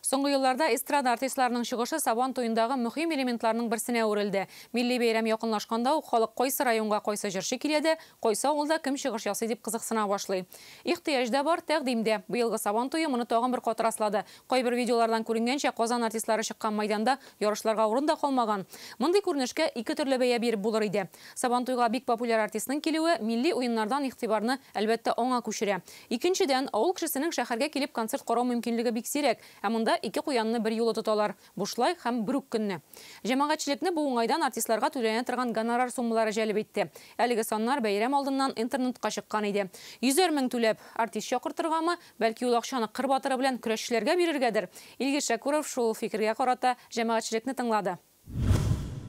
Соңғы елларда эстрада артистларының шығышы Сабан тойындағы мөһим элементларының берсенә үрелде. Милли бәйрәм якынлашканда халық койсы районга койсы җырчы киләде, койсы авылда кем чыгыш ясый дип кызыксына башлый. Ихтыяҗ да бар, тәкъдимдә. Быелгы Сабан тойы моны тагын бер кат раслады. Кайбер видеолардан күренгәнчә, Казан артистлары чыккан майданда ярышларга урын да калмаган. Мондый күренешкә ике төрле бәя биреп булыр иде. Сабан тойга бик популяр артистның килүе милли уеннардан игътибарны әлбәттә аңа күчерә. Икенчедән, авыл кешесенең шәһәргә килеп концерт карау мөмкинлеге бик сирәк. Ә монда ике куянны бер юлы тоталар. Бушлай һәм бер үк көнне. Җәмәгатьчелекне бу уңайдан артистларга түләнә торган гонорар суммалары җәлеп итте. Әлеге саннар бәйрәм алдыннан интернетка чыккан иде. 100 мең түләп артист чакыртыргамы, бәлки ул акчаны кыр батыры белән көрәшчеләргә бирергәдер. Илгиз Шакуров шул фикергә карата җәмәгатьчелекне тыңлады.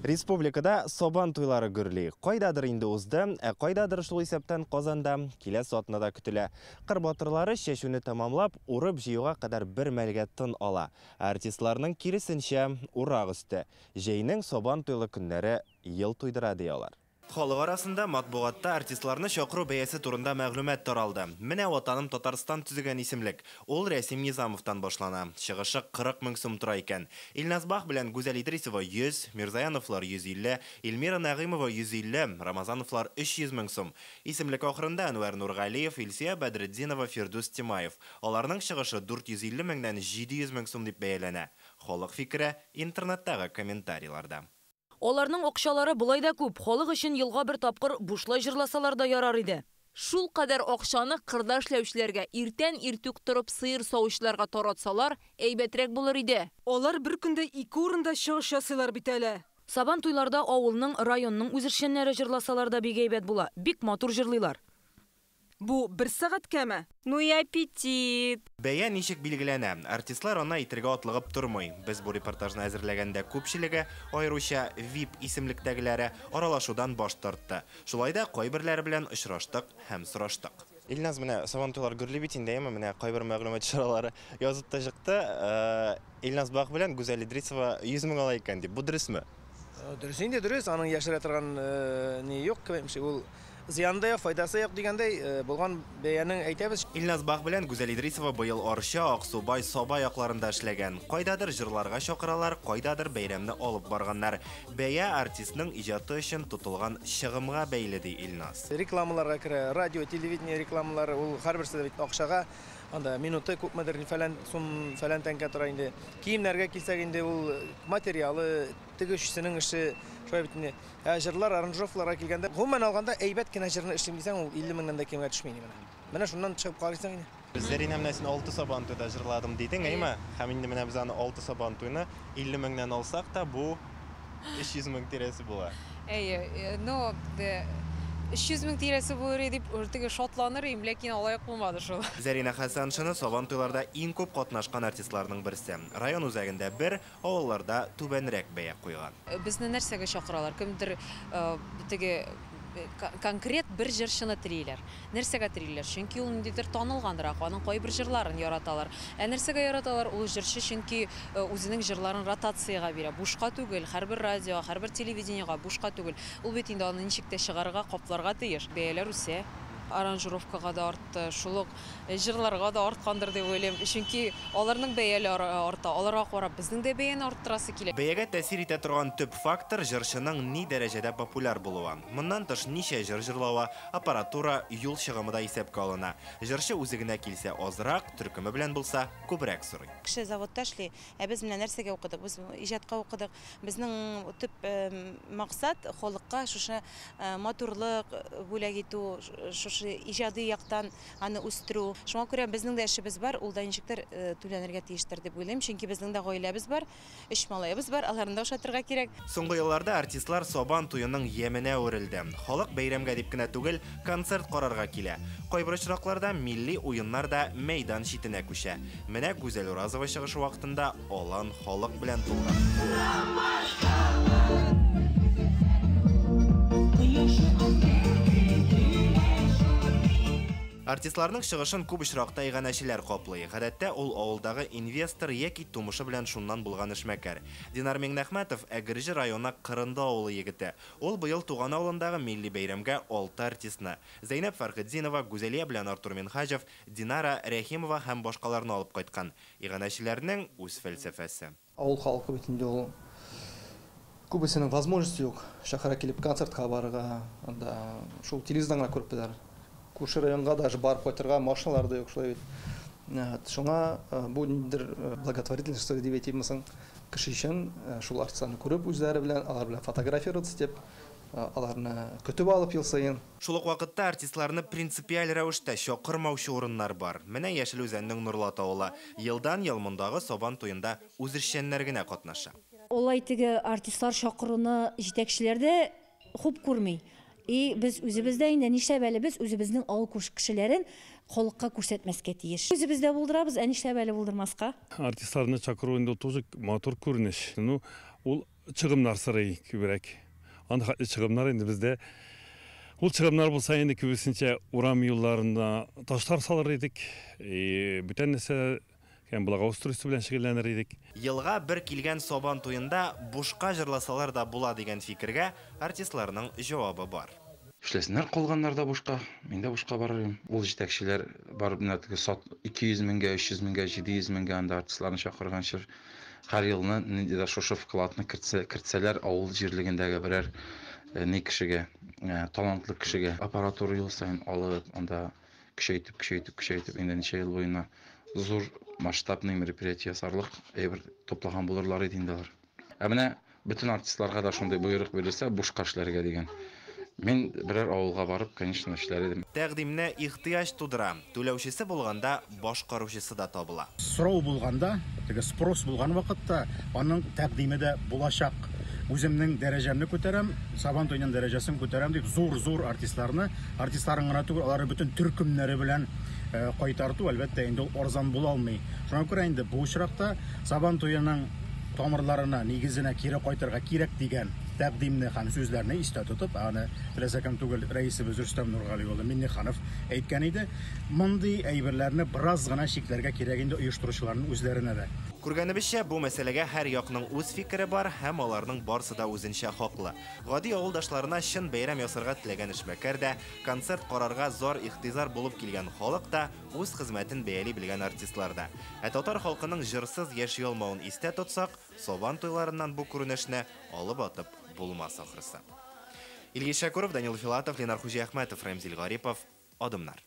Республикада Сабан туйлары гөрли. Кайдадыр инде узды, кайдадыр шул исәптән Казанда киләсе атнада көтелә. Кыр батырлары чәчүне тамамлап, урып җыюга кадәр бер мәлгә тын ала. Артистларның киресенчә урак өсте. Җәйнең Сабан туйлы көннәре ел туйдыра диялар. Халык арасында матбугатта артистларны чакыру бәясе турында мәгълүмат таралды. Менә ватаным Татарстан төзегән исемлек. Ул Рәсим Низамовтан башлана. Чыгышы 40 мең сум тора икән. Илназбах белән Гүзәл Идрисова 100, Мирзаяновлар 150, Илмира Нагыймова 150, Рамазановлар 300 мең сум. Исемлек ахырында Әнвәр Нургалиев, Илсия Бәдретдинова, Фирдус Тимаев. Аларның чыгышы 450 меңнән 700 мең сум дип бәяләнә. Халык фикере интернеттагы комментарийларда. Оларның акчалары булай да күп, халык өчен елга бер тапкыр бушлай җырласалар да ярар иде. Шул кадәр акчаны кырда эшләүчеләргә иртән иртүк торып сыер савучыларга таратсалар, әйбәтрәк булыр иде. Алар бер көндә ике урында чыгыш ясыйлар бит әле. Сабан туйларда авылның, районның үзешчәннәре җырласалар да бик әйбәт була. Бик матур җырлыйлар. Бу 1 сәгать кәме? Ну и аппетит. Бәя ничек билгеләнә? Артистлар аны итергә атлыгып тормый. Без бу репортажны әзерләгәндә күпчелеге, аеруча VIP исемлектәгеләре аралашудан баш тартты. Шулай да кайберләре белән очраштык һәм сораштык. Илназ, менә Сабан туйлар гөрли бит инде, менә кайбер мәгълүмат чаралары язып та чыкты. Илназ Бах белән Гүзәл Идрисова 100 мең ала икән дип. Бу дөресме? Дөрес инде, дөрес. Аның яшерә торган ни юк, кемше ул зыянда файдасы юк дигәндәй булган бәянең әйтәбез. Илназ Бах белән Гүзәл Идрисова быел Арча, Аксубай, Саба якларында эшләгән. Кайдадыр җырларга чакыралар, кайдадыр бәйрәмне алып барганнар. Бәя артистның иҗаты өчен тотылган чыгымга бәйле ди Илназ. Рекламаларга керә, радио, телевидение рекламалары ул һәрберсе бит акчага. Анда минуты күпмедер фәлән тәңкә тора инде. Киемнәргә килсәк инде ул материалы, тегүчесенең эше шулай бит инде. Җырлар, аранжировкаларга килгәндә, гомумән алганда әйбәт кенә җырны эшлим дисәң, ул 50 меңнән дә кимгә төшми инде менә. Менә шуннан чыгып карыйсың инде. Зәринә менә син 6 Сабан туйда җырладым дидең, әйме? Һәм инде менә без аны 6 Сабан туйны 50 меңнән алсак та бу 300 мең тирәсе була. Ну, 300 мең тирәсе булыр дип үртеге шатланыр идем, ләкин алай булмады шул. Зәринә Хәсәншина Сабан туйларда иң күп катнашкан артистларның берсе. Район үзәгендә бер, авылларда түбәнрәк бәя куйган. Безне нәрсәгә чакыралар? Кемдер теге конкрет бер җырчыны телиләр. Нәрсәгә телиләр? Чөнки ул ниндидер танылгандырак, аның кайбер җырларын яраталар. Нәрсәгә яраталар? Ул җырчы чөнки үзенең җырларын ротациягә бирә. Бушка түгел, һәрбер радио, һәрбер телевидениегә бушка түгел. Ул бит инде аны ничек тә чыгарга, капларга тиеш. Бәяләр үсә. Аранжировкага да артты, шулык җырларга да арткандыр дип уйлыйм. Чөнки аларның бәяләре арта. Аларга карап безнең дә бәяне арттырасы килә. Бәягә тәэсир итә торган төп фактор җырчының ни дәрәҗәдә популяр булуы. Моннан тыш ничә җыр җырлавы, аппаратура, юл чыгымы да исәпкә алына. Җырчы үзегенә килсә азрак, төркеме белән булса күбрәк сорый. Кеше заводта эшли, без менә нәрсәгә укыдык? Без иҗатка укыдык. Безнең төп максат халыкка шушы матурлык бүләк итү, шушы иҗади яктан аны үстерү. Шуңа күрә безнең дә эшебез бар, ул да ничектер түләнергә тиештер дип уйлыйм, чөнки безнең дә гаиләбез бар, 3 малаебыз бар, аларны да ошатырга кирәк. Соңгы елларда артистлар Сабан туеның яменә үрелде. Халык бәйрәмгә дип кенә түгел, концерт карарга килә. Кайбер очракларда милли уеннар да мәйдан читенә күчә. Менә Гүзәл Уразова чыгышы вакытында алан халык белән тулган. Артистларның чыгышын күп очракта иганәчеләр каплый. Гадәттә ул авылдагы инвестор яки тумышы белән шуннан булган эшмәкәр. Динар Миңнәхмәтов Әгерҗе районы Кырында авылы егете. Ул быел туган авылындагы милли бәйрәмгә 6 артистны Зәйнәп Фәрхетдинова, Гүзәлия белән Артур Минхаҗев, Динара Рәхимова һәм башкаларны алып кайткан. Иганәчеләрнең үз фәлсәфәсе. Авыл халкы битендә ул күбесенең возможности юк. Шәһәргә килеп концертка барырга, анда шул телевизордан күреп беләр. Күрше районга даже барып кайтырга машиналар да юк шулай бит. Шуңа бу ниндидер благотворительность дип әйтимсең, кеше өчен шул артистларны күреп үзләре белән, алар белән фотографироваться дип, аларны көтеп алып ел сайын. Шул ук вакытта артистларны принципиаль рәвештә чакырмаучы урыннар бар. Менә Яшел Үзәннең Нурлат авылы елдан-ел мондагы Сабан туенда үз эшчәннәр генә катнаша. Олай теге артистлар чакыруны җитәкчеләрдә хуп күрми. Без үзебездә инде нишләп әле без үзебезнең авыл кешеләрен халыкка күрсәтмәскә тиеш. Үзебездә булдырабыз, нишләп әле булдырмаска? Артистларны чакыру инде тоже матур күренеш. Ул чыгымнар сырый күбрәк. Аны чыгымнар инде бездә ул чыгымнар булса инде күбесенчә урам юлларында ташлар салыр идек. Бүтән нәрсә булага устройство белән шөгыльләнер идек. Елга бер килгән Сабан туенда бушка җырласалар да була дигән фикергә артистларның җавабы бар. Эшләсеннәр калганнар да бушка, мин дә бушка барырым. Ул җитәкчеләр барып нәтиҗә сат 200 меңгә, 300 меңгә, 700 меңгә анда артистларны чакырганчы һәр елны нидә шушы вкладны кертсәләр авыл җирлегендәге берәр ни кешегә, талантлы кешегә аппаратура ел сайын алып, анда көчәйтеп инде ничә ел буена зур масштабный мероприятие сарлык әйбер топлаган булырлар иде инде алар. Менә бөтен артистларга да шундый буйрык бирелсә, бушка эшләргә дигән. Мин берәр авылга барып, конечно, эшләр идем. Тәкъдимне ихтыяҗ тудыра. Түләүчесе булганда башкаручысы да табыла. Сорау булганда, теге спрос булган вакытта, аның тәкъдиме дә булачак. Үземнең дәрәҗәмне күтәрәм, Сабан туенның дәрәҗәсен күтәрәм дип зур артистларны, артистларның гына түгел, алары бөтен төркемнәре белән кайтарту әлбәттә инде ул арзан була алмый. Шуңа күрә инде бу очракта Сабан туенның тамырларына, нигезенә кире кайтырга кирәк дигән тәкъдимне һәм сүзләрне истә тотып, аны Рәсәкәм түгел рәисебез Рөстәм Нургали улы Миннеханов әйткән иде. Мондый әйберләрне бераз гына чикләргә кирәк инде оештыручыларның үзләренә дә. Күргәнебезчә, бу мәсьәләгә һәр якның үз фикере бар һәм аларның барысы да үзенчә хаклы. Гади авылдашларына чын бәйрәм ясарга теләгән эшмәкәр дә, концерт карарга зор ихтизар булып килгән халык да, үз хезмәтен бәяли белгән артистлар да. Татар халкының җырсыз яши алмавын истә тотсак, Сабан туйларыннан бу күренешне алып атып булмас ахрысы. Илгиз Шакуров, Данил Филатов, Ленар Хуҗиәхмәтов, Рәмзил Гарипов, Адымнар.